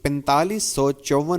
4554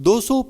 200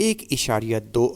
$1.2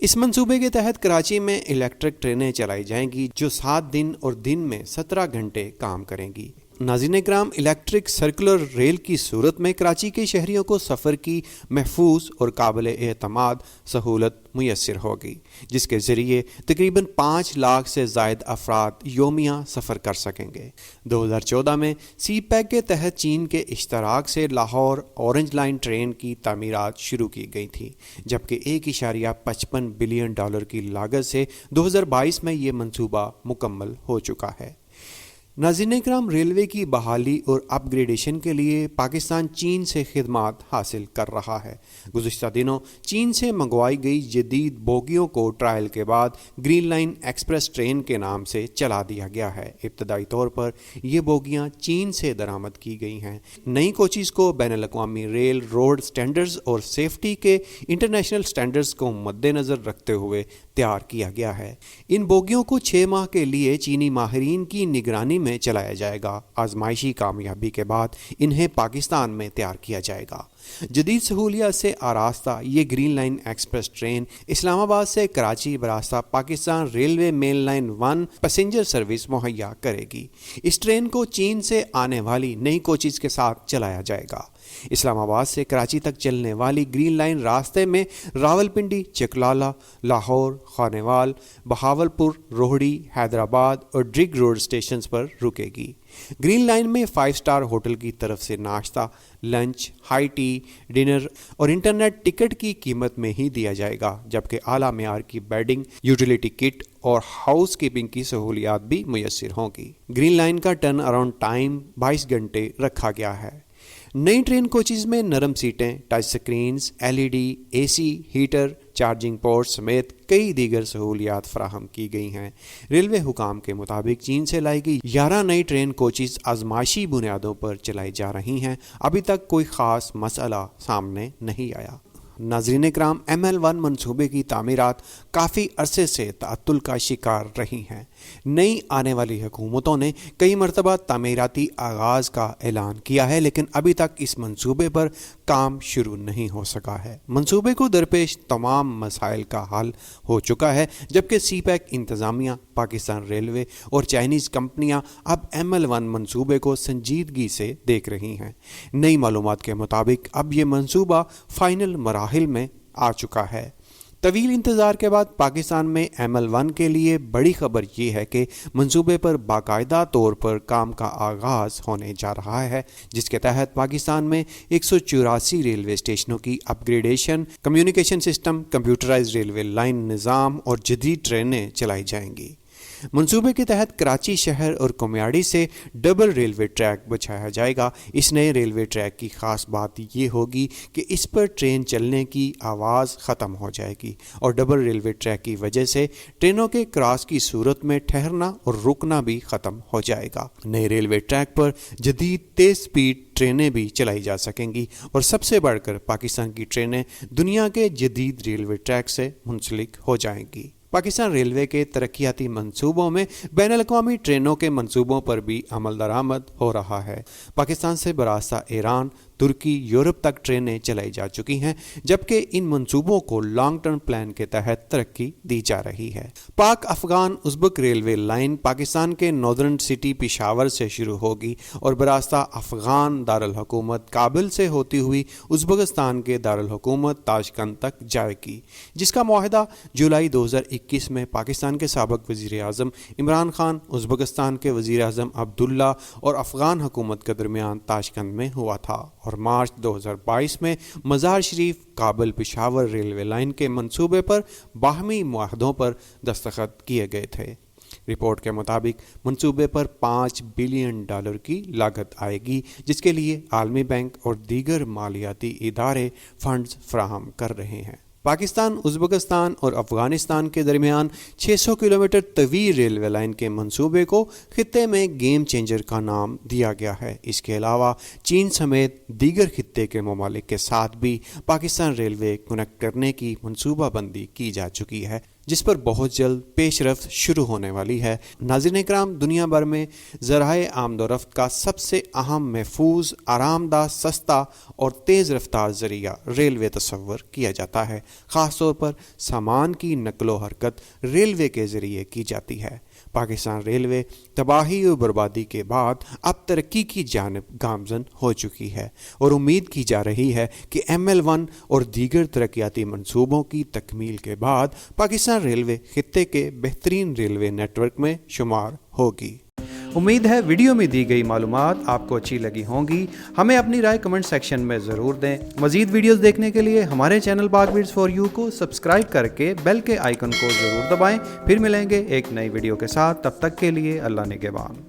اس منصوبے کے تحت کراچی میں الیکٹرک ٹرینیں چلائی جائیں گی جو 7 دن اور دن میں 17 گھنٹے کام کریں گی۔ ناظرین اکرام، الیکٹرک سرکولر ریل کی صورت میں کراچی کے شہریوں کو سفر کی محفوظ اور قابل اعتماد سہولت میسر ہوگی، جس کے ذریعے تقریباً 5 لاکھ سے زائد افراد یومیہ سفر کر سکیں گے۔ 2014 میں سی پیک کے تحت چین کے اشتراک سے لاہور اورنج لائن ٹرین کی تعمیرات شروع کی گئی تھی، جبکہ $1.55 بلین کی لاگت سے 2022 میں یہ منصوبہ مکمل ہو چکا ہے۔ ناظرین اکرام، ریلوے کی بحالی اور اپ گریڈیشن کے لیے پاکستان چین سے خدمات حاصل کر رہا ہے۔ گزشتہ دنوں چین سے منگوائی گئی جدید بوگیوں کو ٹرائل کے بعد گرین لائن ایکسپریس ٹرین کے نام سے چلا دیا گیا ہے۔ ابتدائی طور پر یہ بوگیاں چین سے درآمد کی گئی ہیں۔ نئی کوچز کو بین الاقوامی ریل روڈ سٹینڈرڈز اور سیفٹی کے انٹرنیشنل سٹینڈرڈز کو مد نظر رکھتے ہوئے تیار کیا گیا ہے۔ ان بوگیوں کو 6 ماہ کے لیے چینی ماہرین کی نگرانی میں چلایا جائے گا۔ آزمائشی کامیابی کے بعد انہیں پاکستان میں تیار کیا جائے گا۔ جدید سہولیات سے آراستہ یہ green line express train Islamabad سے کراچی براستہ Pakistan railway main line 1 passenger service مہیا کرے گی۔ اس ٹرین کو چین سے آنے والی نئی کوچز کے ساتھ چلایا جائے گا۔ اسلام آباد سے کراچی تک چلنے والی گرین لائن راستے میں راولپنڈی، چکلالہ، لاہور، خانیوال، بہاولپور، روہڑی، حیدرآباد اور ڈرگ روڈ اسٹیشنز پر رکے گی۔ گرین لائن میں 5 اسٹار ہوٹل کی طرف سے ناشتہ، لنچ، ہائی ٹی، ڈنر اور انٹرنیٹ ٹکٹ کی قیمت میں ہی دیا جائے گا، جبکہ اعلیٰ معیار کی بیڈنگ، یوٹیلیٹی کٹ اور ہاؤس کیپنگ کی سہولیات بھی میسر ہوں گی۔ گرین لائن کا ٹرن اراؤنڈ ٹائم 22 گھنٹے رکھا گیا ہے۔ نئی ٹرین کوچز میں نرم سیٹیں، touch screens, LED، AC، heater, charging port سمیت کئی دیگر سہولیات فراہم کی گئی ہیں۔ ریلوے حکام کے مطابق چین سے لائی گئی 11 نئی ٹرین کوچز آزمائشی بنیادوں پر چلائی جا رہی ہیں۔ ابھی تک کوئی خاص مسئلہ سامنے نہیں آیا۔ ناظرین اکرام، ML1 منصوبے کی تعمیرات کافی عرصے سے تعطل کا شکار رہی ہیں۔ نئی آنے والی حکومتوں نے کئی مرتبہ تعمیراتی آغاز کا اعلان کیا ہے، لیکن ابھی تک اس منصوبے پر کام شروع نہیں ہو سکا ہے۔ منصوبے کو درپیش تمام مسائل کا حل ہو چکا ہے، جبکہ سی پیک انتظامیہ، پاکستان ریلوے اور چائنیز کمپنیاں اب ML1 منصوبے کو سنجیدگی سے دیکھ رہی ہیں۔ نئی معلومات کے مطابق اب یہ منصوبہ فائنل مراحل میں آ چکا ہے۔ طویل انتظار کے بعد پاکستان میں ML1 کے لیے بڑی خبر یہ ہے کہ منصوبے پر باقاعدہ طور پر کام کا آغاز ہونے جا رہا ہے، جس کے تحت پاکستان میں 184 ریلوے اسٹیشنوں کی upgradation, communication system, computerize railway line نظام اور جدید ٹرینیں چلائی جائیں گی۔ منصوبے کے تحت کراچی شہر اور کمیاڑی سے ڈبل ریلوے ٹریک بچھایا جائے گا۔ اس نئے ریلوے ٹریک کی خاص بات یہ ہوگی کہ اس پر ٹرین چلنے کی آواز ختم ہو جائے گی، اور ڈبل ریلوے ٹریک کی وجہ سے ٹرینوں کے کراس کی صورت میں ٹھہرنا اور رکنا بھی ختم ہو جائے گا۔ نئے ریلوے ٹریک پر جدید تیز سپیڈ ٹرینیں بھی چلائی جا سکیں گی، اور سب سے بڑھ کر پاکستان کی ٹرینیں دنیا کے جدید ریلوے ٹریک سے منسلک ہو جائیں گی۔ پاکستان ریلوے کے ترقیاتی منصوبوں میں بین الاقوامی ٹرینوں کے منصوبوں پر بھی عمل درآمد ہو رہا ہے۔ پاکستان سے براستہ ایران، ترکی، یورپ تک ٹرینیں چلائی جا چکی ہیں، جبکہ ان منصوبوں کو لانگ ٹرم پلان کے تحت ترقی دی جا رہی ہے۔ پاک افغان ازبک ریلوے لائن پاکستان کے ناردرن سٹی پشاور سے شروع ہوگی اور براستہ افغان دارالحکومت کابل سے ہوتی ہوئی ازبکستان کے دارالحکومت تاشقند تک جائے گی، جس کا معاہدہ جولائی 2021 میں پاکستان کے سابق وزیر اعظم عمران خان، ازبکستان کے وزیر اعظم عبداللہ اور افغان حکومت کے درمیان تاشقند میں ہوا تھا، اور مارچ 2022 میں مزار شریف کابل پشاور ریلوے لائن کے منصوبے پر باہمی معاہدوں پر دستخط کیے گئے تھے۔ رپورٹ کے مطابق منصوبے پر $5 بلین کی لاگت آئے گی، جس کے لیے عالمی بینک اور دیگر مالیاتی ادارے فنڈز فراہم کر رہے ہیں۔ پاکستان، ازبکستان اور افغانستان کے درمیان 600 کلومیٹر طویل ریلوے لائن کے منصوبے کو خطے میں گیم چینجر کا نام دیا گیا ہے۔ اس کے علاوہ چین سمیت دیگر خطے کے ممالک کے ساتھ بھی پاکستان ریلوے کنیکٹ کرنے کی منصوبہ بندی کی جا چکی ہے، جس پر بہت جلد پیش رفت شروع ہونے والی ہے۔ ناظرین کرام، دنیا بھر میں ذرائع آمد و رفت کا سب سے اہم، محفوظ، آرام دہ، سستا اور تیز رفتار ذریعہ ریلوے تصور کیا جاتا ہے۔ خاص طور پر سامان کی نقل و حرکت ریلوے کے ذریعے کی جاتی ہے۔ پاکستان ریلوے تباہی و بربادی کے بعد اب ترقی کی جانب گامزن ہو چکی ہے، اور امید کی جا رہی ہے کہ ML1 اور دیگر ترقیاتی منصوبوں کی تکمیل کے بعد پاکستان ریلوے خطے کے بہترین ریلوے نیٹ ورک میں شمار ہوگی۔ امید ہے ویڈیو میں دی گئی معلومات آپ کو اچھی لگی ہوں گی۔ ہمیں اپنی رائے کمنٹ سیکشن میں ضرور دیں۔ مزید ویڈیوز دیکھنے کے لیے ہمارے چینل پاک بیٹس فار یو کو سبسکرائب کر کے بیل کے آئیکن کو ضرور دبائیں۔ پھر ملیں گے ایک نئی ویڈیو کے ساتھ، تب تک کے لیے اللہ نگہبان۔